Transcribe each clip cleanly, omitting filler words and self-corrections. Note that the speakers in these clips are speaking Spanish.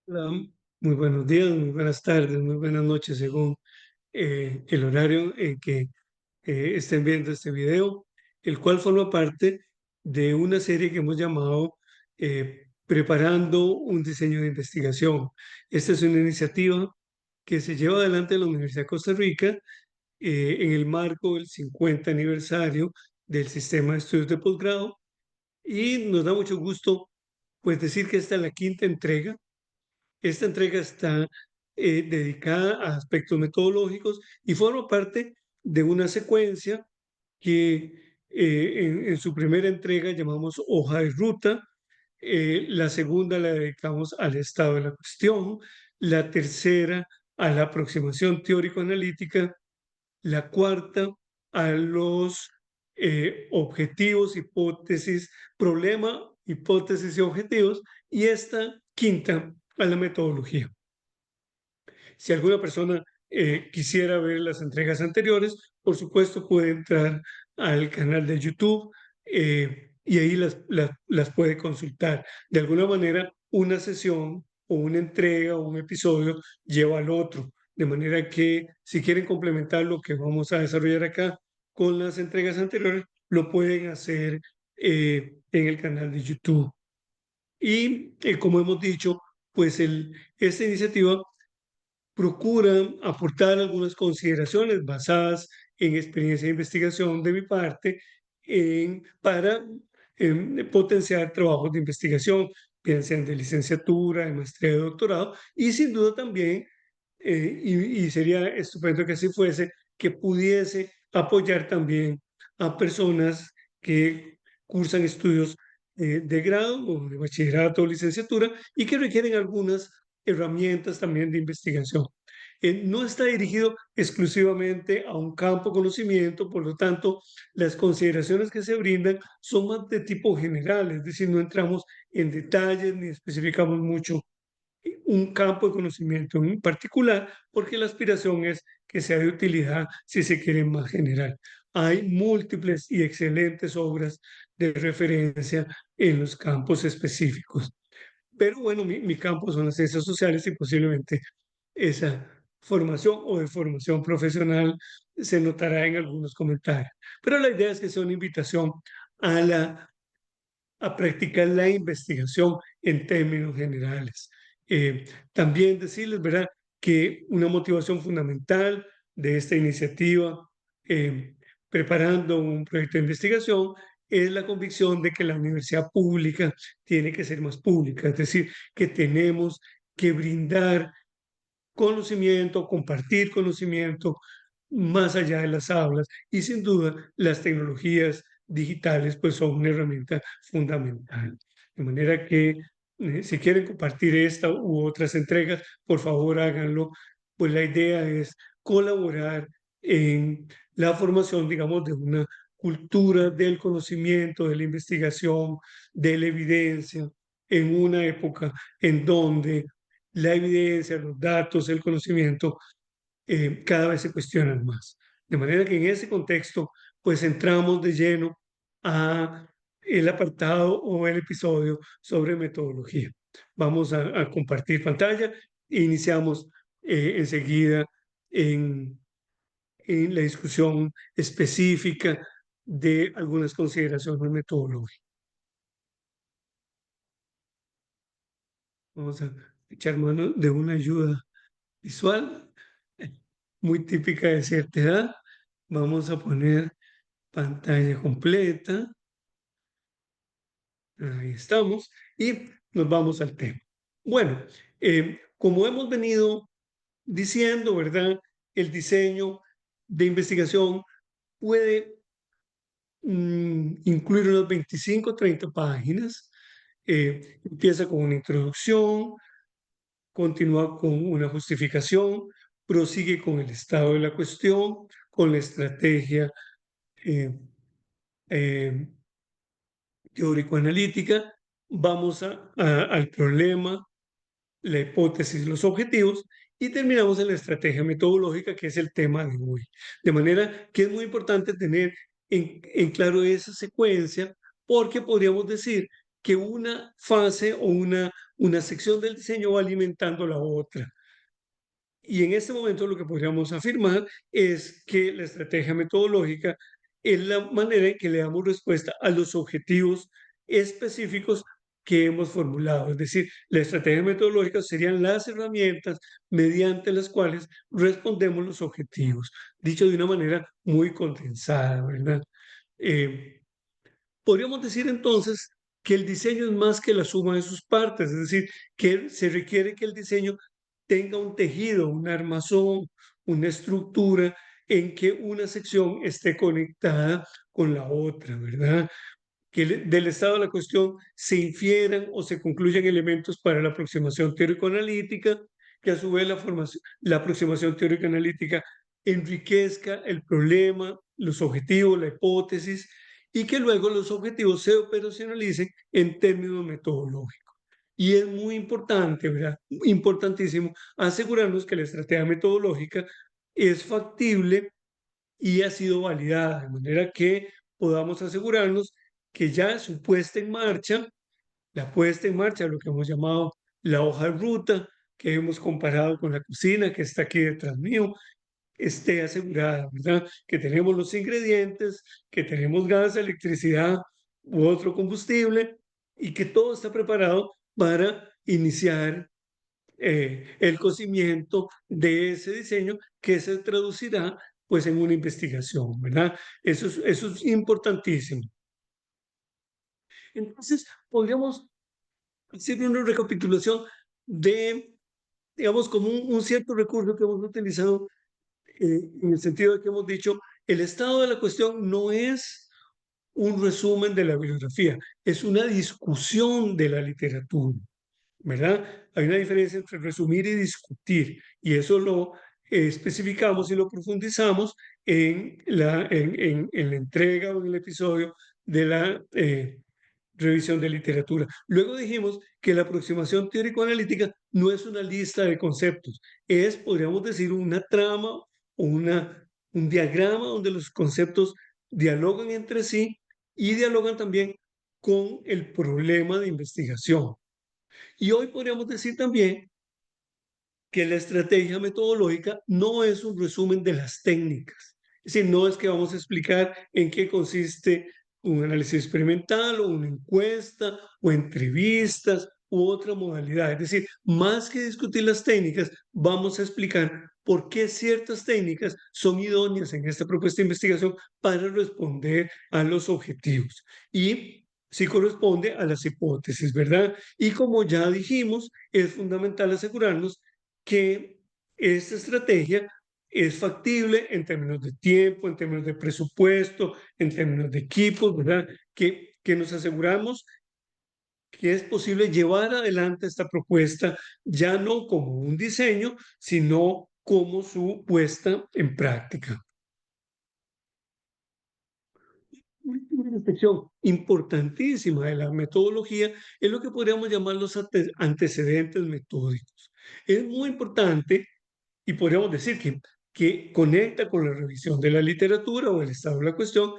Hola, muy buenos días, muy buenas tardes, muy buenas noches, según el horario en que estén viendo este video, el cual forma parte de una serie que hemos llamado Preparando un diseño de investigación. Esta es una iniciativa que se lleva adelante en la Universidad de Costa Rica en el marco del 50 aniversario del sistema de estudios de posgrado, y nos da mucho gusto pues decir que esta es la quinta entrega. Esta entrega está dedicada a aspectos metodológicos y forma parte de una secuencia que en su primera entrega llamamos hoja de ruta. La segunda la dedicamos al estado de la cuestión, la tercera a la aproximación teórico-analítica, la cuarta a los objetivos, hipótesis, problema, hipótesis y objetivos, y esta quinta a la metodología. Si alguna persona quisiera ver las entregas anteriores, por supuesto puede entrar al canal de YouTube y ahí las puede consultar. De alguna manera, una sesión o una entrega o un episodio lleva al otro, de manera que si quieren complementar lo que vamos a desarrollar acá con las entregas anteriores, lo pueden hacer en el canal de YouTube. Y como hemos dicho, pues esta iniciativa procura aportar algunas consideraciones basadas en experiencia de investigación de mi parte para potenciar trabajos de investigación, bien sean de licenciatura, de maestría, de doctorado, y sin duda también, y sería estupendo que así fuese, que pudiese apoyar también a personas que cursan estudios de grado o de bachillerato o licenciatura y que requieren algunas herramientas también de investigación. No está dirigido exclusivamente a un campo de conocimiento, por lo tanto, las consideraciones que se brindan son más de tipo general, es decir, no entramos en detalles ni especificamos mucho un campo de conocimiento en particular, porque la aspiración es que sea de utilidad, si se quiere, más general. Hay múltiples y excelentes obras de referencia en los campos específicos. Pero bueno, mi campo son las ciencias sociales y posiblemente esa formación o de formación profesional se notará en algunos comentarios. Pero la idea es que sea una invitación a, a practicar la investigación en términos generales. También decirles, ¿verdad?, que una motivación fundamental de esta iniciativa, eh, preparando un proyecto de investigación, es la convicción de que la universidad pública tiene que ser más pública, es decir, que tenemos que brindar conocimiento, compartir conocimiento más allá de las aulas, y sin duda las tecnologías digitales pues son una herramienta fundamental. De manera que si quieren compartir esta u otras entregas, por favor háganlo, pues la idea es colaborar en la formación, digamos, de una cultura del conocimiento, de la investigación, de la evidencia, en una época en donde la evidencia, los datos, el conocimiento cada vez se cuestionan más. De manera que en ese contexto, pues entramos de lleno a el apartado o el episodio sobre metodología. Vamos a compartir pantalla e iniciamos enseguida en, en la discusión específica de algunas consideraciones metodológicas. Vamos a echar mano de una ayuda visual muy típica de cierta edad. Vamos a poner pantalla completa. Ahí estamos. Y nos vamos al tema. Bueno, como hemos venido diciendo, ¿verdad? El diseño de investigación puede incluir unas 25 30 páginas. Empieza con una introducción, continúa con una justificación, prosigue con el estado de la cuestión, con la estrategia eh, eh, teórico-analítica, vamos al problema, la hipótesis, los objetivos, y terminamos en la estrategia metodológica, que es el tema de hoy. De manera que es muy importante tener en claro esa secuencia, porque podríamos decir que una fase o una sección del diseño va alimentando la otra. Y en este momento lo que podríamos afirmar es que la estrategia metodológica es la manera en que le damos respuesta a los objetivos específicos que hemos formulado. Es decir, la estrategia metodológica serían las herramientas mediante las cuales respondemos los objetivos, dicho de una manera muy condensada, ¿verdad? Eh, Podríamos decir entonces que el diseño es más que la suma de sus partes, es decir, que se requiere que el diseño tenga un tejido, un armazón, una estructura en que una sección esté conectada con la otra, ¿verdad? Que del estado de la cuestión se infieran o se concluyan elementos para la aproximación teórico-analítica, que a su vez la aproximación teórico-analítica enriquezca el problema, los objetivos, la hipótesis, y que luego los objetivos se operacionalicen en términos metodológicos. Y es muy importante, ¿verdad? Importantísimo asegurarnos que la estrategia metodológica es factible y ha sido validada, de manera que podamos asegurarnos que ya su puesta en marcha, la puesta en marcha, lo que hemos llamado la hoja de ruta, que hemos comparado con la cocina que está aquí detrás mío, esté asegurada, ¿verdad? Que tenemos los ingredientes, que tenemos gas, electricidad u otro combustible y que todo está preparado para iniciar el conocimiento de ese diseño que se traducirá pues en una investigación, ¿verdad? Eso es importantísimo. Entonces, podríamos hacer una recapitulación de, digamos, como un cierto recurso que hemos utilizado en el sentido de que hemos dicho, el estado de la cuestión no es un resumen de la bibliografía, es una discusión de la literatura. ¿Verdad? Hay una diferencia entre resumir y discutir, y eso lo especificamos y lo profundizamos en la entrega o en el episodio de la revisión de literatura. Luego dijimos que la aproximación teórico-analítica no es una lista de conceptos, es, podríamos decir, una trama o un diagrama donde los conceptos dialogan entre sí y dialogan también con el problema de investigación. Y hoy podríamos decir también que la estrategia metodológica no es un resumen de las técnicas. Es decir, no es que vamos a explicar en qué consiste un análisis experimental o una encuesta o entrevistas u otra modalidad. Es decir, más que discutir las técnicas, vamos a explicar por qué ciertas técnicas son idóneas en esta propuesta de investigación para responder a los objetivos. Y si corresponde a las hipótesis, ¿verdad? Y como ya dijimos, es fundamental asegurarnos que esta estrategia es factible en términos de tiempo, en términos de presupuesto, en términos de equipos, ¿verdad? Que nos aseguramos que es posible llevar adelante esta propuesta ya no como un diseño, sino como su puesta en práctica. Una sección importantísima de la metodología es lo que podríamos llamar los antecedentes metódicos. Es muy importante y podríamos decir que conecta con la revisión de la literatura o el estado de la cuestión,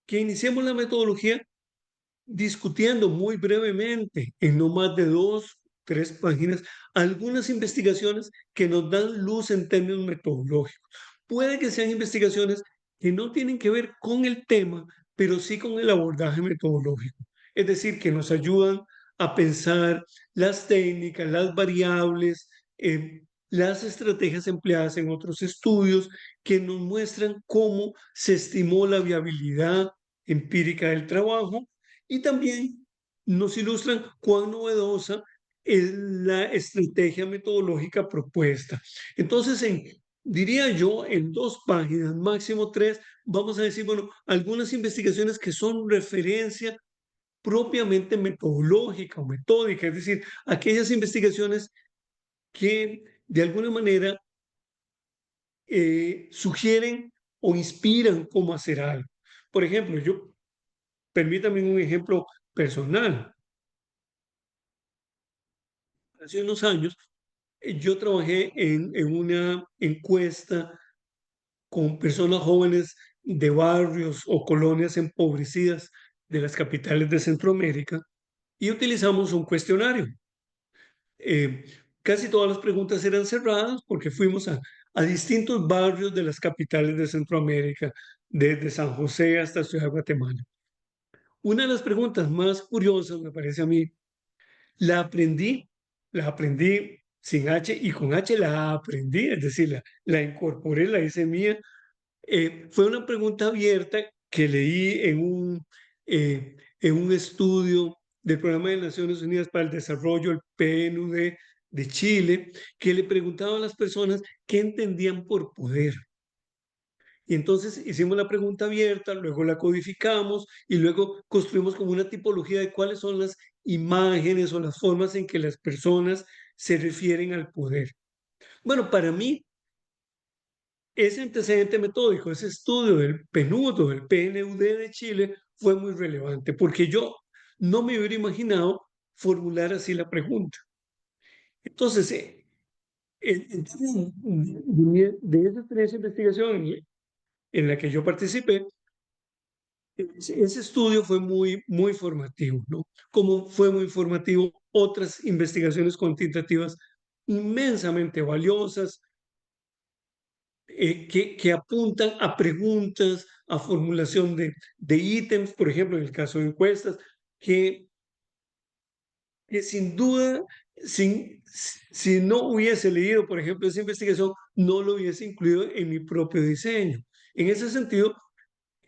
que iniciemos la metodología discutiendo muy brevemente, en no más de 2, 3 páginas, algunas investigaciones que nos dan luz en términos metodológicos. Puede que sean investigaciones que no tienen que ver con el tema, pero sí con el abordaje metodológico. Es decir, que nos ayudan a pensar las técnicas, las variables, las estrategias empleadas en otros estudios, que nos muestran cómo se estimó la viabilidad empírica del trabajo y también nos ilustran cuán novedosa es la estrategia metodológica propuesta. Entonces, diría yo, en 2 páginas, máximo 3, vamos a decir, bueno, algunas investigaciones que son referencia propiamente metodológica o metódica, es decir, aquellas investigaciones que de alguna manera sugieren o inspiran cómo hacer algo. Por ejemplo, permítame un ejemplo personal. Hace unos años yo trabajé en una encuesta con personas jóvenes de barrios o colonias empobrecidas de las capitales de Centroamérica y utilizamos un cuestionario. Eh, Casi todas las preguntas eran cerradas porque fuimos a distintos barrios de las capitales de Centroamérica, desde San José hasta Ciudad de Guatemala. Una de las preguntas más curiosas, me parece a mí, la aprendí, la aprendí sin H y con H la aprendí, es decir, la incorporé, la hice mía. Fue una pregunta abierta que leí en un estudio del Programa de Naciones Unidas para el Desarrollo, el PNUD de Chile, que le preguntaba a las personas qué entendían por poder. Y entonces hicimos la pregunta abierta, luego la codificamos y luego construimos como una tipología de cuáles son las imágenes o las formas en que las personas se refieren al poder. Bueno, para mí, ese antecedente metódico, ese estudio del PNUD, del PNUD de Chile, fue muy relevante porque yo no me hubiera imaginado formular así la pregunta. Entonces, de esa experiencia de investigación en la que yo participé, ese estudio fue muy formativo, ¿no? Como fue muy formativo otras investigaciones cuantitativas inmensamente valiosas, que apuntan a preguntas, a formulación de ítems, por ejemplo, en el caso de encuestas, que, que sin duda, si no hubiese leído, por ejemplo, esa investigación, no lo hubiese incluido en mi propio diseño. En ese sentido,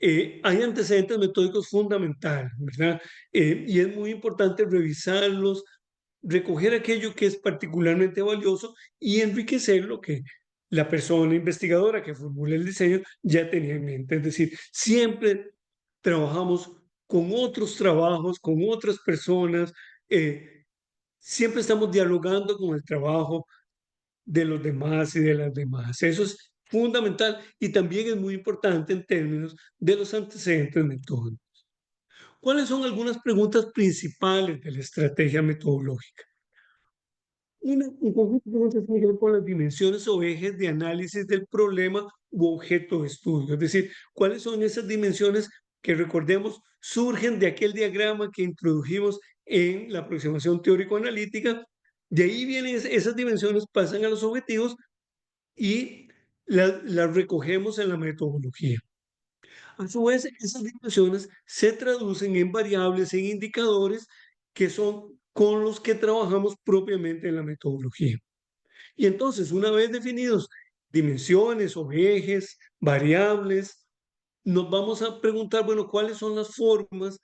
hay antecedentes metódicos fundamentales, ¿verdad? Y es muy importante revisarlos, recoger aquello que es particularmente valioso y enriquecer lo que la persona investigadora que formula el diseño ya tenía en mente. Es decir, siempre trabajamos con otros trabajos, con otras personas, siempre estamos dialogando con el trabajo de los demás y de las demás. Eso es fundamental y también es muy importante en términos de los antecedentes metódicos. ¿Cuáles son algunas preguntas principales de la estrategia metodológica? Un conjunto de preguntas tiene que ver con las dimensiones o ejes de análisis del problema u objeto de estudio. Es decir, ¿cuáles son esas dimensiones que, recordemos, surgen de aquel diagrama que introdujimos en la aproximación teórico-analítica? De ahí vienen esas dimensiones, pasan a los objetivos y las recogemos en la metodología. A su vez, esas dimensiones se traducen en variables, en indicadores que son con los que trabajamos propiamente en la metodología. Y entonces, una vez definidos dimensiones o ejes, variables, nos vamos a preguntar, bueno, ¿cuáles son las formas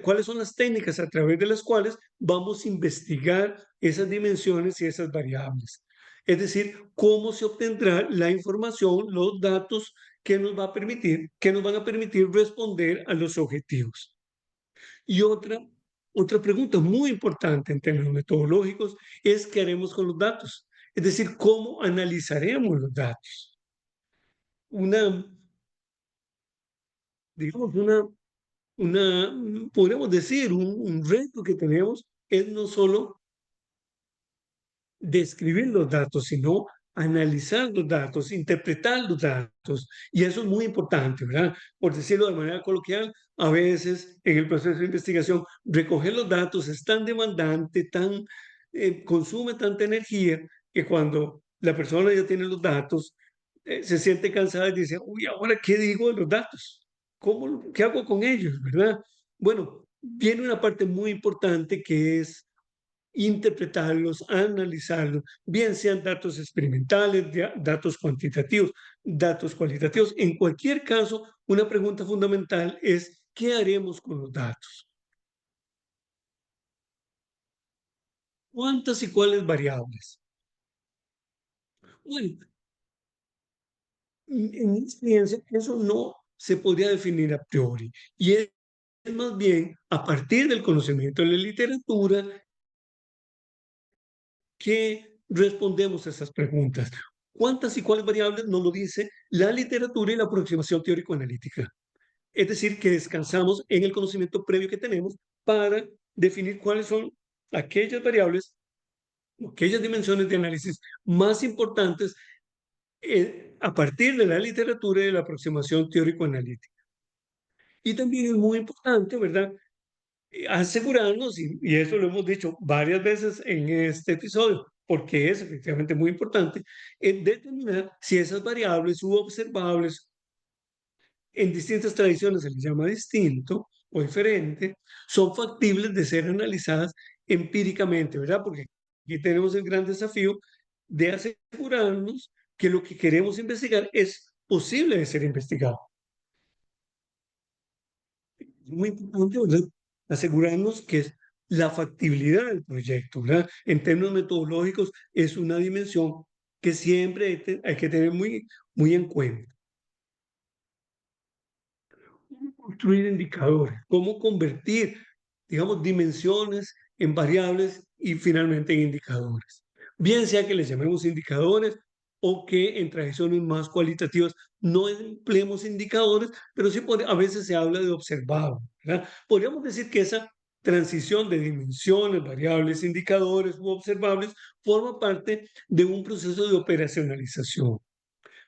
cuáles son las técnicas a través de las cuales vamos a investigar esas dimensiones y esas variables? Es decir, cómo se obtendrá la información, los datos que nos van a permitir responder a los objetivos. Y otra pregunta muy importante en términos metodológicos es qué haremos con los datos. Es decir, cómo analizaremos los datos. Una, digamos, podríamos decir, un reto que tenemos es no solo describir los datos, sino analizar los datos, interpretar los datos. Y eso es muy importante, ¿verdad? Por decirlo de manera coloquial, a veces en el proceso de investigación, recoger los datos es tan demandante, consume tanta energía, que cuando la persona ya tiene los datos, se siente cansada y dice, uy, ¿ahora qué digo de los datos? ¿Qué hago con ellos, verdad? Bueno, viene una parte muy importante que es interpretarlos, analizarlos, bien sean datos experimentales, datos cuantitativos, datos cualitativos. En cualquier caso, una pregunta fundamental es, ¿qué haremos con los datos? ¿Cuántas y cuáles variables? Bueno, en mi experiencia, eso no se podría definir a priori. Y es más bien a partir del conocimiento de la literatura que respondemos a esas preguntas. ¿Cuántas y cuáles variables nos lo dice la literatura y la aproximación teórico-analítica? Es decir, que descansamos en el conocimiento previo que tenemos para definir cuáles son aquellas variables, aquellas dimensiones de análisis más importantes a partir de la literatura y de la aproximación teórico-analítica. Y también es muy importante, ¿verdad? asegurarnos, y eso lo hemos dicho varias veces en este episodio, porque es efectivamente muy importante, determinar si esas variables u observables en distintas tradiciones se les llama distinto o diferente, son factibles de ser analizadas empíricamente, ¿verdad? Porque aquí tenemos el gran desafío de asegurarnos que lo que queremos investigar es posible de ser investigado. Muy importante, ¿verdad? Asegurarnos que es la factibilidad del proyecto, ¿verdad? En términos metodológicos, es una dimensión que siempre hay que tener muy en cuenta. Cómo construir indicadores, cómo convertir, digamos, dimensiones en variables y finalmente en indicadores. Bien sea que les llamemos indicadores o que en tradiciones más cualitativas no empleemos indicadores, pero sí a veces se habla de observado, ¿verdad? Podríamos decir que esa transición de dimensiones, variables, indicadores u observables forma parte de un proceso de operacionalización,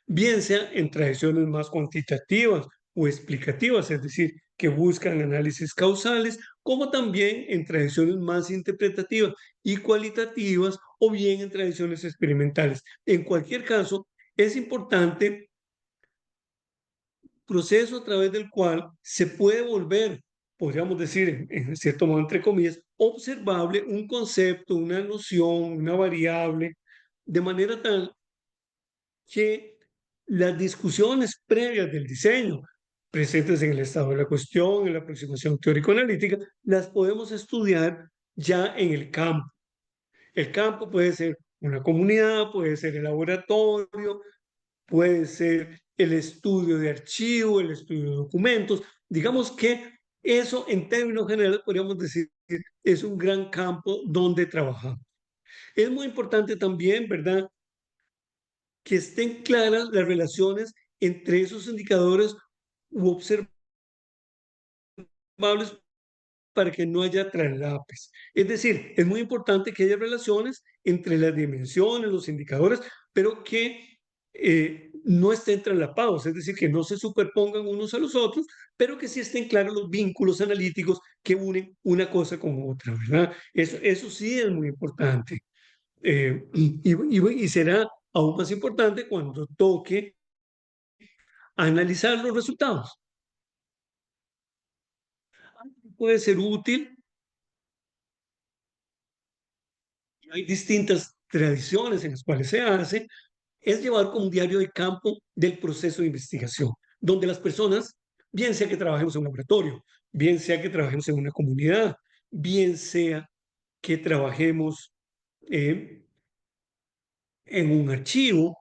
bien sea en tradiciones más cuantitativas o explicativas, es decir, que buscan análisis causales, como también en tradiciones más interpretativas y cualitativas, o bien en tradiciones experimentales. En cualquier caso, es importante proceso a través del cual se puede volver, podríamos decir, en cierto modo, entre comillas, observable un concepto, una noción, una variable, de manera tal que las discusiones previas del diseño, presentes en el estado de la cuestión, en la aproximación teórico-analítica, las podemos estudiar ya en el campo. El campo puede ser una comunidad, puede ser el laboratorio, puede ser el estudio de archivo, el estudio de documentos. Digamos que eso, en términos generales, podríamos decir, es un gran campo donde trabajar. Es muy importante también, ¿verdad?, que estén claras las relaciones entre esos indicadores u observables para que no haya traslapes. Es decir, es muy importante que haya relaciones entre las dimensiones, los indicadores, pero que no estén traslapados, es decir, que no se superpongan unos a los otros, pero que sí estén claros los vínculos analíticos que unen una cosa con otra, ¿verdad? Eso sí es muy importante. Y será aún más importante cuando toque analizar los resultados. Puede ser útil, hay distintas tradiciones en las cuales se hace, es llevar como un diario de campo del proceso de investigación, donde las personas, bien sea que trabajemos en un laboratorio, bien sea que trabajemos en una comunidad, bien sea que trabajemos eh, en un archivo,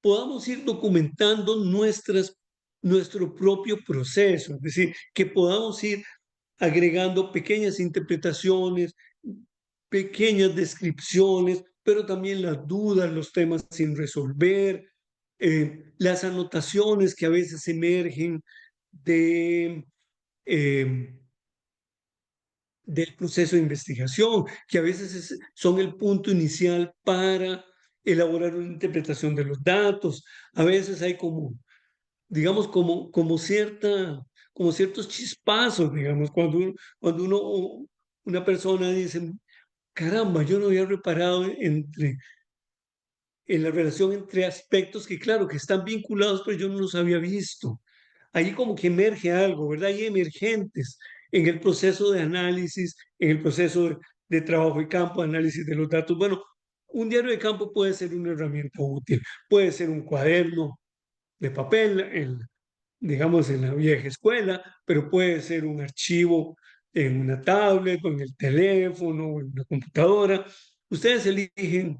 podamos ir documentando nuestro propio proceso, es decir, que podamos ir agregando pequeñas interpretaciones, pequeñas descripciones, pero también las dudas, los temas sin resolver, las anotaciones que a veces emergen de, eh, del proceso de investigación, que a veces son el punto inicial para elaborar una interpretación de los datos. A veces hay como, digamos, como ciertos chispazos, digamos, cuando una persona dice, caramba, yo no había reparado en la relación entre aspectos que, claro, que están vinculados, pero yo no los había visto. Ahí como que emerge algo, ¿verdad? Hay emergentes en el proceso de análisis, en el proceso de trabajo de campo, análisis de los datos. Bueno, un diario de campo puede ser una herramienta útil, puede ser un cuaderno de papel, digamos en la vieja escuela, pero puede ser un archivo en una tablet o en el teléfono o en una computadora. Ustedes eligen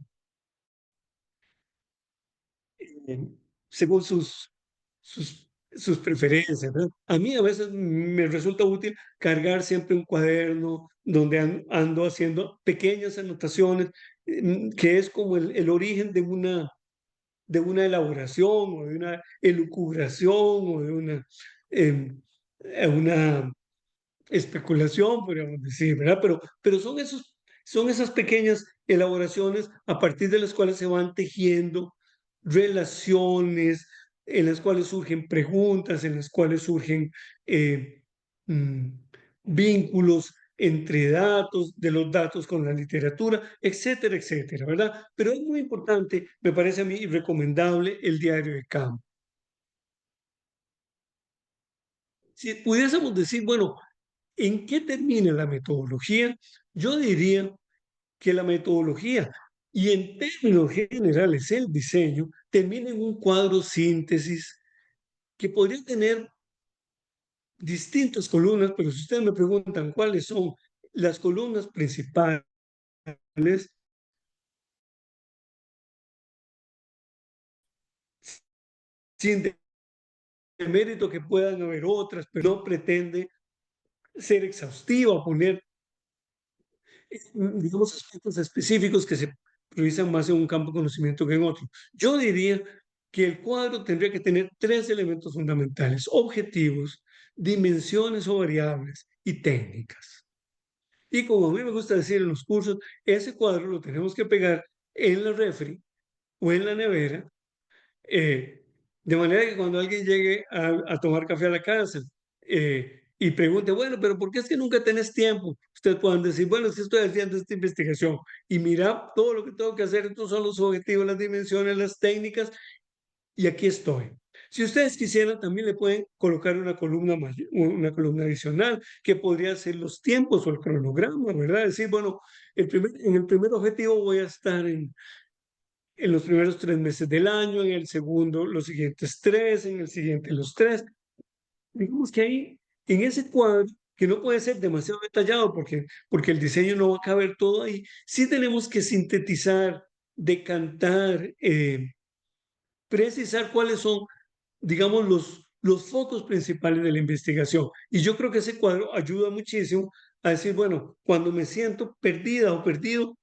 eh, según sus preferencias, ¿verdad? A mí a veces me resulta útil cargar siempre un cuaderno donde ando haciendo pequeñas anotaciones, que es como el origen de una elaboración o de una elucubración o de una especulación, podríamos decir, ¿verdad? Pero son esas pequeñas elaboraciones a partir de las cuales se van tejiendo relaciones, en las cuales surgen preguntas, en las cuales surgen eh, mm, vínculos entre datos, de los datos con la literatura, etcétera, etcétera, ¿verdad? Pero es muy importante, me parece a mí, y recomendable el diario de campo. Si pudiésemos decir, bueno, ¿en qué termina la metodología? Yo diría que la metodología y en términos generales el diseño termina en un cuadro síntesis que podría tener distintas columnas, pero si ustedes me preguntan cuáles son las columnas principales, sin mérito que puedan haber otras, pero no pretende ser exhaustiva, poner, digamos, aspectos específicos que se priorizan más en un campo de conocimiento que en otro. Yo diría que el cuadro tendría que tener tres elementos fundamentales: objetivos, dimensiones o variables y técnicas. Y como a mí me gusta decir en los cursos, ese cuadro lo tenemos que pegar en la refri o en la nevera, eh, de manera que cuando alguien llegue a tomar café a la casa y pregunte, bueno, pero ¿por qué es que nunca tenés tiempo? Ustedes puedan decir, bueno, es que estoy haciendo esta investigación y mira todo lo que tengo que hacer, estos son los objetivos, las dimensiones, las técnicas, y aquí estoy. Si ustedes quisieran, también le pueden colocar una columna adicional que podría ser los tiempos o el cronograma, ¿verdad? Decir, bueno, en el primer objetivo voy a estar en los primeros 3 meses del año, en el segundo los siguientes tres, en el siguiente los tres. Digamos que ahí, en ese cuadro, que no puede ser demasiado detallado porque el diseño no va a caber todo ahí, sí tenemos que sintetizar, decantar, precisar cuáles son, digamos, los focos principales de la investigación. Y yo creo que ese cuadro ayuda muchísimo a decir, bueno, cuando me siento perdida o perdido,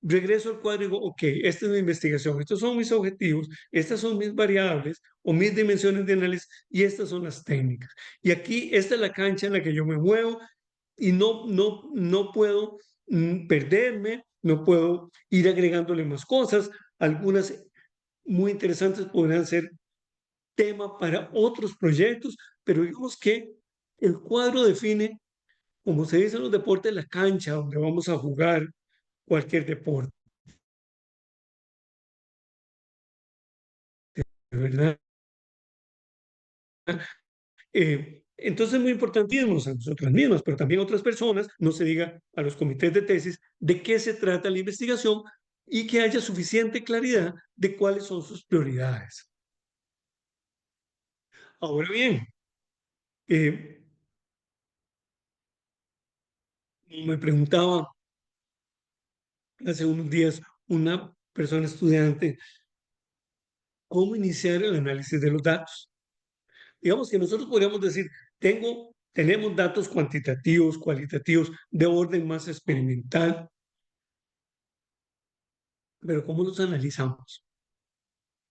regreso al cuadro y digo, ok, esta es mi investigación, estos son mis objetivos, estas son mis variables o mis dimensiones de análisis y estas son las técnicas. Y aquí, esta es la cancha en la que yo me muevo y no puedo perderme, no puedo ir agregándole más cosas. Algunas muy interesantes podrán ser tema para otros proyectos, pero digamos que el cuadro define, como se dice en los deportes, la cancha donde vamos a jugar cualquier deporte, ¿verdad? Entonces es muy importantísimo a nosotras mismas, pero también a otras personas, no se diga a los comités de tesis, de qué se trata la investigación y que haya suficiente claridad de cuáles son sus prioridades. Ahora bien, eh, me preguntaba hace unos días una persona estudiante cómo iniciar el análisis de los datos. Digamos que nosotros podríamos decir, tenemos datos cuantitativos, cualitativos, de orden más experimental, pero ¿cómo los analizamos?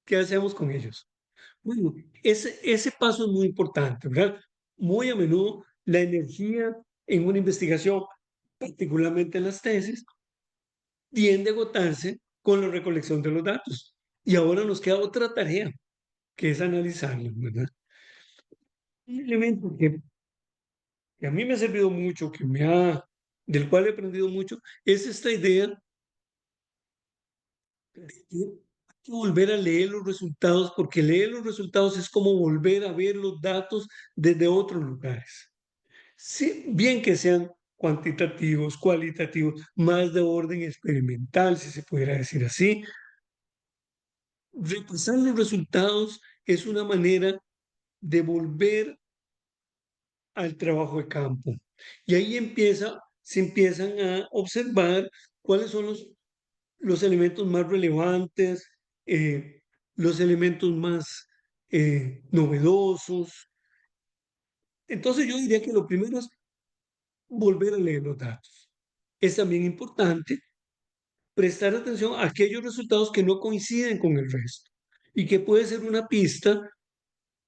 ¿Qué hacemos con ellos? Bueno, ese paso es muy importante, ¿verdad? Muy a menudo la energía en una investigación, particularmente en las tesis, tiende a agotarse con la recolección de los datos. Y ahora nos queda otra tarea, que es analizarlos, ¿verdad? Un elemento que a mí me ha servido mucho, del cual he aprendido mucho, es esta idea de que hay que volver a leer los resultados, porque leer los resultados es como volver a ver los datos desde otros lugares. Sí, bien que sean cuantitativos, cualitativos, más de orden experimental, si se pudiera decir así. Repasar los resultados es una manera de volver al trabajo de campo. Y ahí se empiezan a observar cuáles son los elementos más relevantes, eh, los elementos más novedosos. Entonces yo diría que lo primero es volver a leer los datos. Es también importante prestar atención a aquellos resultados que no coinciden con el resto y que puede ser una pista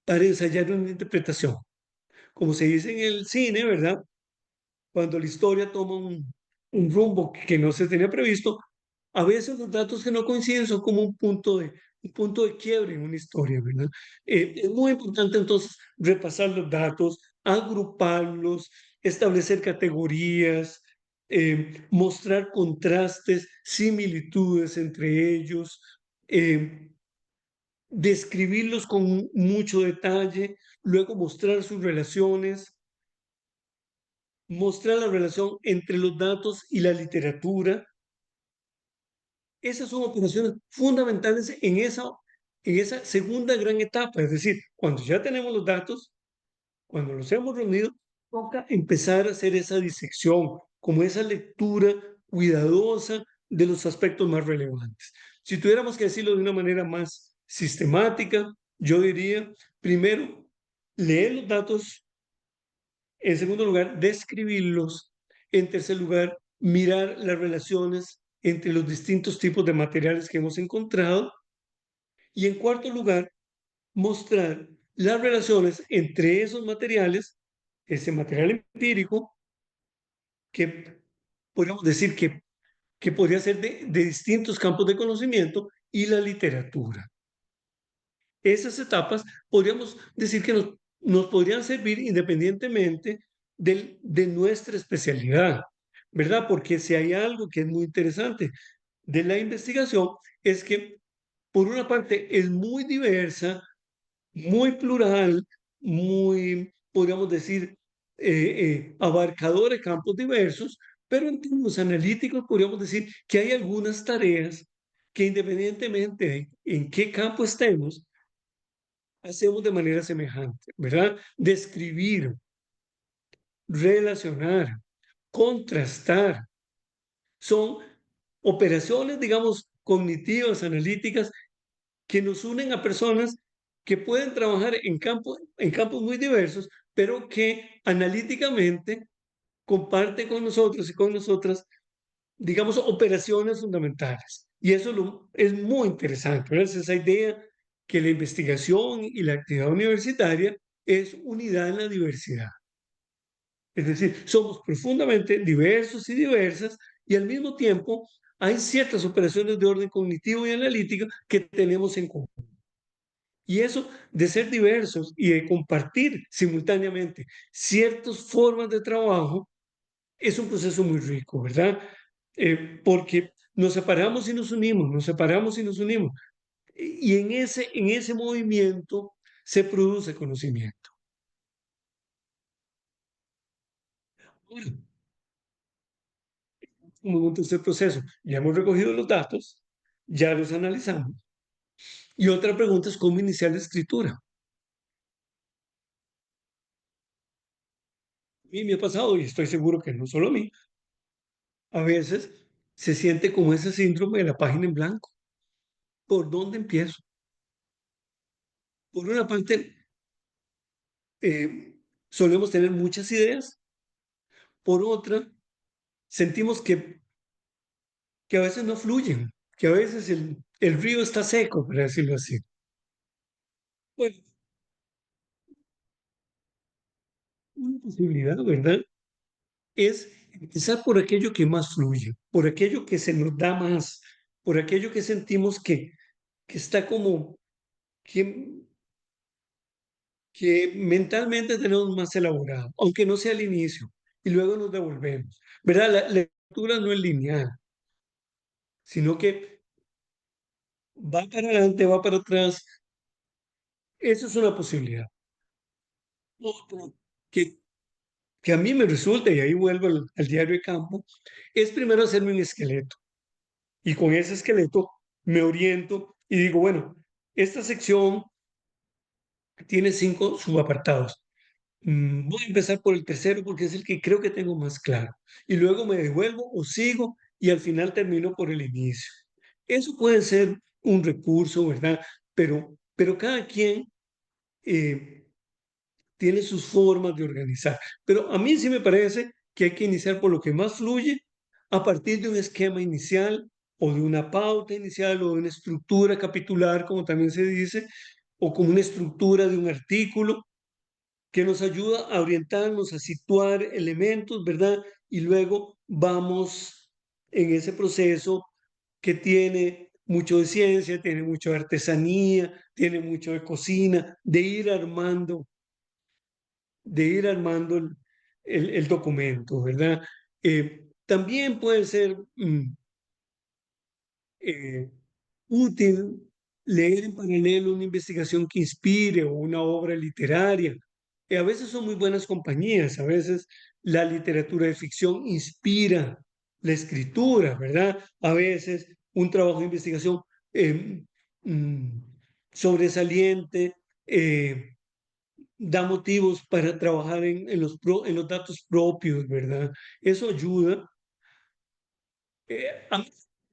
para ensayar una interpretación. Como se dice en el cine, ¿verdad? Cuando la historia toma un rumbo que no se tenía previsto, a veces los datos que no coinciden son como un punto de quiebre en una historia, ¿verdad? Es muy importante entonces repasar los datos, agruparlos, establecer categorías, mostrar contrastes, similitudes entre ellos, describirlos con mucho detalle, luego mostrar sus relaciones, mostrar la relación entre los datos y la literatura. Esas son operaciones fundamentales en esa segunda gran etapa, es decir, cuando ya tenemos los datos, cuando los hemos reunido, toca empezar a hacer esa disección, como esa lectura cuidadosa de los aspectos más relevantes. Si tuviéramos que decirlo de una manera más sistemática, yo diría, primero, leer los datos, en segundo lugar, describirlos, en tercer lugar, mirar las relaciones entre los distintos tipos de materiales que hemos encontrado y en cuarto lugar, mostrar las relaciones entre esos materiales, ese material empírico, que podríamos decir que podría ser de distintos campos de conocimiento, y la literatura. Esas etapas podríamos decir que nos podrían servir independientemente de nuestra especialidad, ¿verdad? Porque si hay algo que es muy interesante de la investigación, es que por una parte es muy diversa, muy plural, muy, podríamos decir, abarcador de campos diversos, pero en términos analíticos podríamos decir que hay algunas tareas que independientemente de en qué campo estemos, hacemos de manera semejante, ¿verdad? Describir, relacionar, contrastar, son operaciones, digamos, cognitivas, analíticas, que nos unen a personas que pueden trabajar en campos muy diversos, pero que analíticamente comparten con nosotros y con nosotras, digamos, operaciones fundamentales. Y eso es muy interesante, ¿verdad? Es esa idea que la investigación y la actividad universitaria es unidad en la diversidad. Es decir, somos profundamente diversos y diversas y al mismo tiempo hay ciertas operaciones de orden cognitivo y analítico que tenemos en común. Y eso de ser diversos y de compartir simultáneamente ciertas formas de trabajo es un proceso muy rico, ¿verdad? Porque nos separamos y nos unimos, nos separamos y nos unimos. Y en ese movimiento se produce conocimiento. Ahora, como un tercer proceso, ya hemos recogido los datos, ya los analizamos. Y otra pregunta es cómo iniciar la escritura. A mí me ha pasado, y estoy seguro que no solo a mí, a veces se siente como ese síndrome de la página en blanco. ¿Por dónde empiezo? Por una parte, solemos tener muchas ideas. Por otra, sentimos que a veces no fluyen, que a veces el río está seco, por decirlo así. Bueno, una posibilidad, ¿verdad? Es empezar por aquello que más fluye, por aquello que se nos da más, por aquello que sentimos que está como que, que mentalmente tenemos más elaborado, aunque no sea al inicio, y luego nos devolvemos. ¿Verdad? La lectura no es lineal, sino que va para adelante, va para atrás. Eso es una posibilidad. Otro que, que a mí me resulta, y ahí vuelvo al diario de campo, es primero hacerme un esqueleto. Y con ese esqueleto me oriento y digo, bueno, esta sección tiene 5 subapartados. Voy a empezar por el tercero porque es el que creo que tengo más claro. Y luego me devuelvo o sigo y al final termino por el inicio. Eso puede ser un recurso, ¿verdad? Pero cada quien eh, tiene sus formas de organizar. Pero a mí sí me parece que hay que iniciar por lo que más fluye a partir de un esquema inicial o de una pauta inicial o de una estructura capitular, como también se dice, o como una estructura de un artículo que nos ayuda a orientarnos, a situar elementos, ¿verdad? Y luego vamos en ese proceso que tiene mucho de ciencia, tiene mucho de artesanía, tiene mucho de cocina, de ir armando el documento, ¿verdad? También puede ser eh, útil leer en paralelo una investigación que inspire o una obra literaria. A veces son muy buenas compañías, a veces la literatura de ficción inspira la escritura, ¿verdad? A veces un trabajo de investigación eh, mm, sobresaliente da motivos para trabajar en los datos propios, ¿verdad? Eso ayuda a mí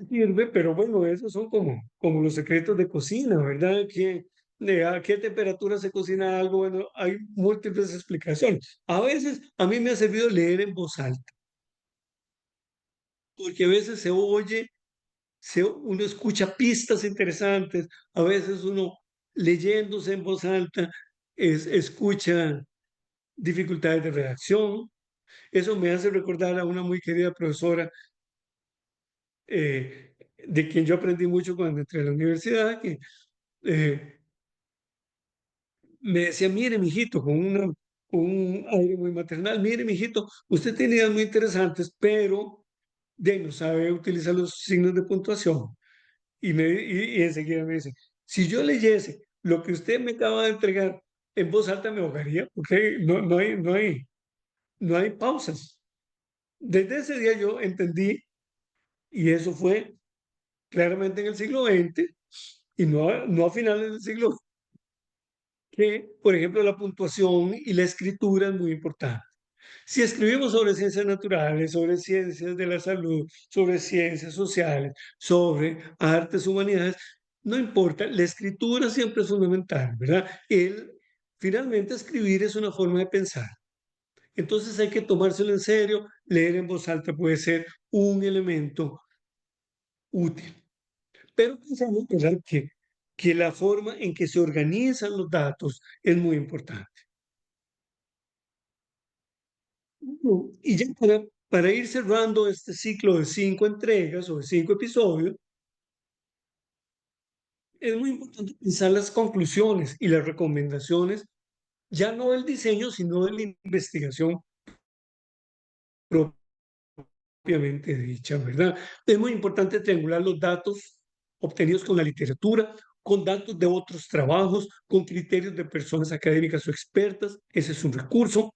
sirve, pero bueno, esos son como los secretos de cocina, ¿verdad? ¿A qué temperatura se cocina algo? Bueno, hay múltiples explicaciones. A veces a mí me ha servido leer en voz alta, porque a veces se oye, uno escucha pistas interesantes, a veces uno leyéndose en voz alta escucha dificultades de redacción. Eso me hace recordar a una muy querida profesora de quien yo aprendí mucho cuando entré a la universidad, que eh, me decía, mire, mijito, con un aire muy maternal, mire, mijito, usted tiene ideas muy interesantes, pero de no sabe utilizar los signos de puntuación. Y enseguida me dice, si yo leyese lo que usted me acaba de entregar en voz alta, me ahogaría, porque no hay pausas. Desde ese día yo entendí, y eso fue claramente en el siglo XX, y no a finales del siglo, que, por ejemplo, la puntuación y la escritura es muy importante. Si escribimos sobre ciencias naturales, sobre ciencias de la salud, sobre ciencias sociales, sobre artes, humanidades, no importa, la escritura siempre es fundamental, ¿verdad? Finalmente, escribir es una forma de pensar. Entonces hay que tomárselo en serio, leer en voz alta puede ser un elemento útil. Pero pensamos, ¿verdad? Que la forma en que se organizan los datos es muy importante. Y ya para ir cerrando este ciclo de 5 entregas o de 5 episodios, es muy importante pensar las conclusiones y las recomendaciones, ya no del diseño, sino de la investigación propiamente dicha, ¿verdad? Es muy importante triangular los datos obtenidos con la literatura, con datos de otros trabajos, con criterios de personas académicas o expertas. Ese es un recurso.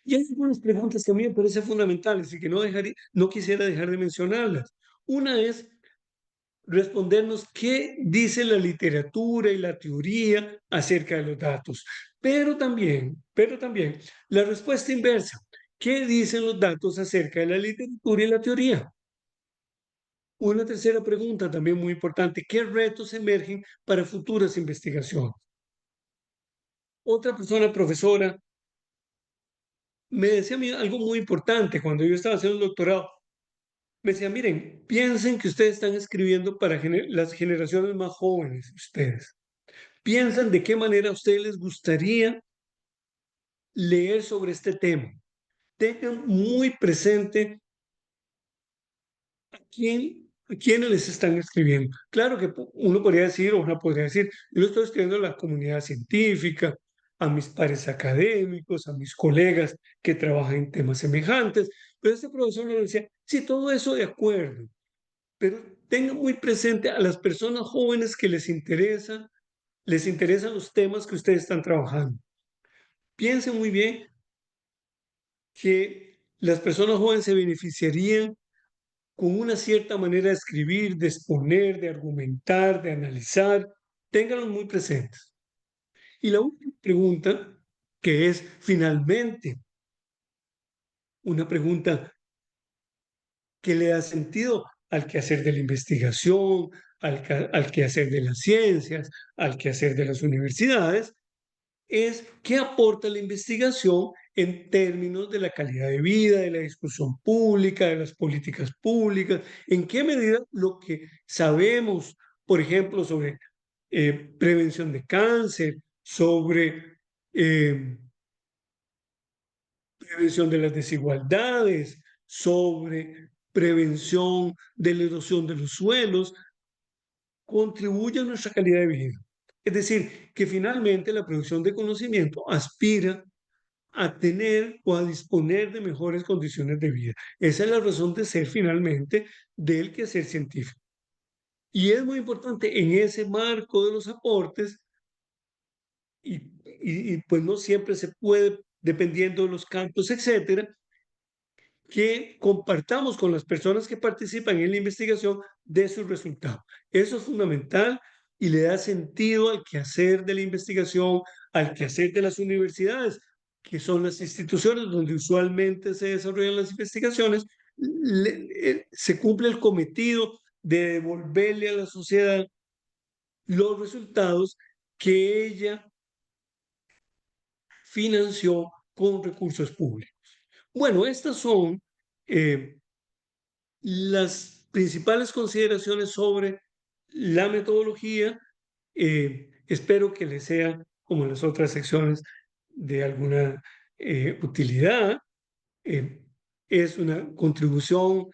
Y hay algunas preguntas que a mí me parecen fundamentales y que no quisiera dejar de mencionarlas. Una es respondernos qué dice la literatura y la teoría acerca de los datos, pero también la respuesta inversa. ¿Qué dicen los datos acerca de la literatura y la teoría? Una tercera pregunta también muy importante, ¿qué retos emergen para futuras investigaciones? Otra persona, profesora, me decía a mí algo muy importante cuando yo estaba haciendo el doctorado. Me decía, miren, piensen que ustedes están escribiendo para las generaciones más jóvenes, ustedes. Piensan de qué manera a ustedes les gustaría leer sobre este tema. Tengan muy presente a quiénes les están escribiendo. Claro que uno podría decir, o una podría decir, yo lo estoy escribiendo a la comunidad científica, a mis pares académicos, a mis colegas que trabajan en temas semejantes, pero este profesor nos decía, sí, todo eso de acuerdo, pero tengan muy presente a las personas jóvenes que les interesan los temas que ustedes están trabajando. Piensen muy bien que las personas jóvenes se beneficiarían con una cierta manera de escribir, de exponer, de argumentar, de analizar. Ténganlos muy presentes. Y la última pregunta, que es finalmente una pregunta que le da sentido al quehacer de la investigación, al quehacer de las ciencias, al quehacer de las universidades, es qué aporta la investigación en términos de la calidad de vida, de la discusión pública, de las políticas públicas, en qué medida lo que sabemos, por ejemplo, sobre prevención de cáncer, sobre prevención de las desigualdades, sobre prevención de la erosión de los suelos, contribuye a nuestra calidad de vida. Es decir, que finalmente la producción de conocimiento aspira a tener o a disponer de mejores condiciones de vida. Esa es la razón de ser finalmente del quehacer científico. Y es muy importante en ese marco de los aportes, pues no siempre se puede, dependiendo de los campos, etcétera, que compartamos con las personas que participan en la investigación de sus resultados. Eso es fundamental y le da sentido al quehacer de la investigación, al quehacer de las universidades, que son las instituciones donde usualmente se desarrollan las investigaciones. Se cumple el cometido de devolverle a la sociedad los resultados que ella financió con recursos públicos. Bueno, estas son eh, las principales consideraciones sobre la metodología. Espero que les sea, como en las otras secciones, de alguna utilidad. Eh, es una contribución,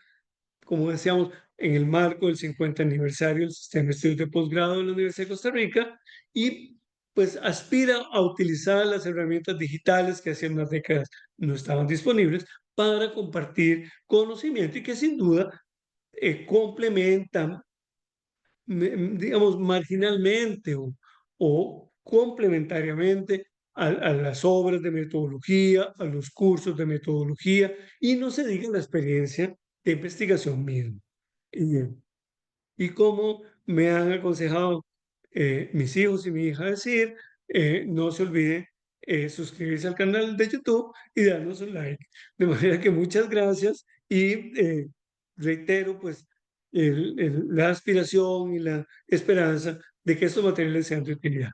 como decíamos, en el marco del 50 aniversario del Sistema de Estudios de Posgrado de la Universidad de Costa Rica, y pues aspira a utilizar las herramientas digitales que hace unas décadas no estaban disponibles para compartir conocimiento y que sin duda complementan, digamos, marginalmente o complementariamente a las obras de metodología, a los cursos de metodología, y no se diga la experiencia de investigación misma. Y, y como me han aconsejado mis hijos y mi hija decir, no se olvide suscribirse al canal de YouTube y darnos un like. De manera que muchas gracias y reitero pues la aspiración y la esperanza de que estos materiales sean de utilidad.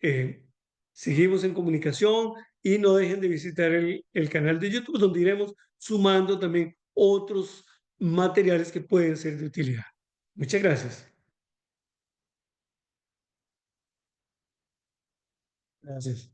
Eh, Seguimos en comunicación y no dejen de visitar el canal de YouTube donde iremos sumando también otros materiales que pueden ser de utilidad. Muchas gracias. Gracias.